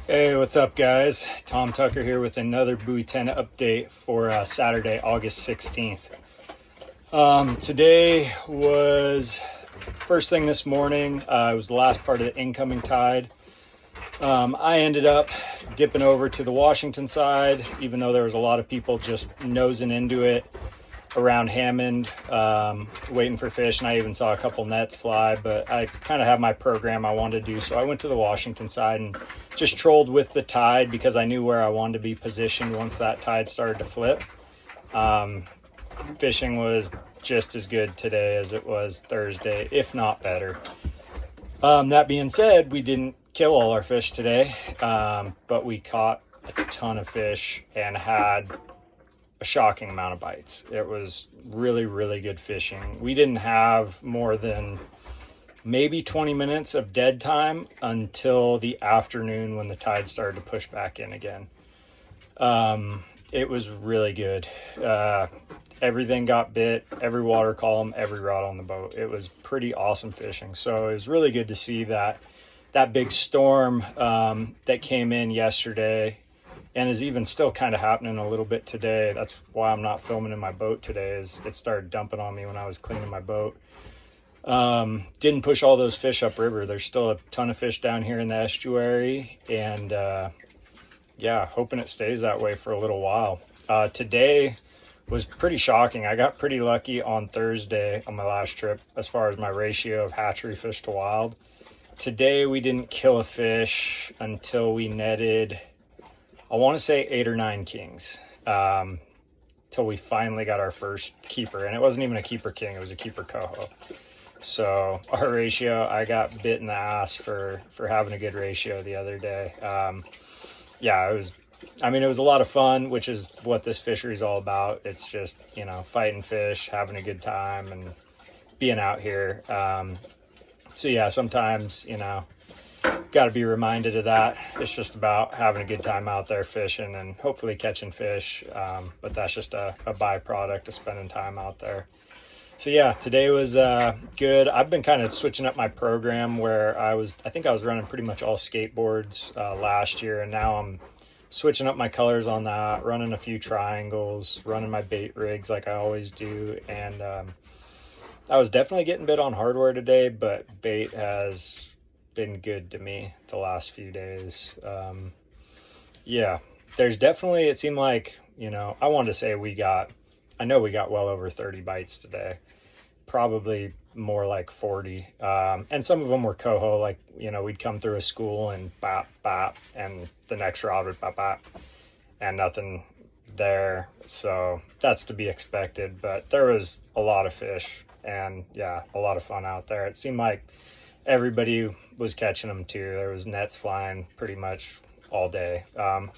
Hey, what's up, guys? Tom Tucker here with another Buoy 10 update for Saturday, August 16th. Today was first thing this morning. It was the last part of the incoming tide. I ended up dipping over to the Washington side, even though there was a lot of people just nosing into it around Hammond, waiting for fish, and I even saw a couple nets fly, but I kind of have my program I wanted to do, so I went to the Washington side and just trolled with the tide because I knew where I wanted to be positioned once that tide started to flip. Fishing was just as good today as it was Thursday, if not better. That being said, we didn't kill all our fish today, but we caught a ton of fish and had a shocking amount of bites. It was really, really good fishing. We didn't have more than maybe 20 minutes of dead time until the afternoon when the tide started to push back in again. It was really good. Everything got bit, every water column, every rod on the boat. It was pretty awesome fishing. So it was really good to see that big storm that came in yesterday and is even still kind of happening a little bit today. That's why I'm not filming in my boat today, is it started dumping on me when I was cleaning my boat. Didn't push all those fish upriver. There's still a ton of fish down here in the estuary, and yeah, hoping it stays that way for a little while. Today was pretty shocking. I got pretty lucky on Thursday on my last trip as far as my ratio of hatchery fish to wild. Today we didn't kill a fish until we netted, I want to say 8 or 9 kings, till we finally got our first keeper. And it wasn't even a keeper king, it was a keeper coho. So our ratio, I got bit in the ass for having a good ratio the other day. Yeah, it was a lot of fun, which is what this fishery is all about. It's just, fighting fish, having a good time, and being out here. So yeah, sometimes, got to be reminded of that. It's just about having a good time out there fishing and hopefully catching fish. But that's just a byproduct of spending time out there. So yeah, today was good. I've been kind of switching up my program where I think I was running pretty much all skateboards last year, and now I'm switching up my colors on that, running a few triangles, running my bait rigs like I always do. And I was definitely getting bit on hardware today, but bait has been good to me the last few days. Yeah, there's definitely, it seemed like, I wanted to say I know we got well over 30 bites today, probably more like 40. And some of them were coho, like, we'd come through a school and bop, bop, and the next rod would bop, bop, and nothing there. So that's to be expected, but there was a lot of fish and yeah, a lot of fun out there. It seemed like everybody was catching them too. There was nets flying pretty much all day.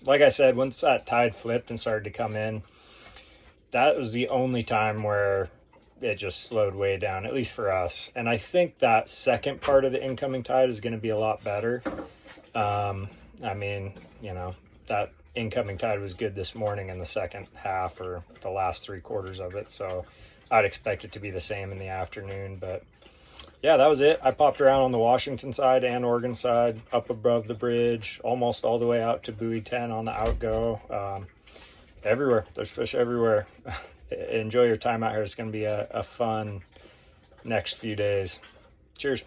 Like I said, once that tide flipped and started to come in, that was the only time where it just slowed way down, at least for us. And I think that second part of the incoming tide is going to be a lot better. That incoming tide was good this morning in the second half, or the last 3/4 of it. So I'd expect it to be the same in the afternoon. But yeah, that was it. I popped around on the Washington side and Oregon side, up above the bridge, almost all the way out to Buoy 10 on the outgo. Everywhere. There's fish everywhere. Enjoy your time out here. It's going to be a fun next few days. Cheers.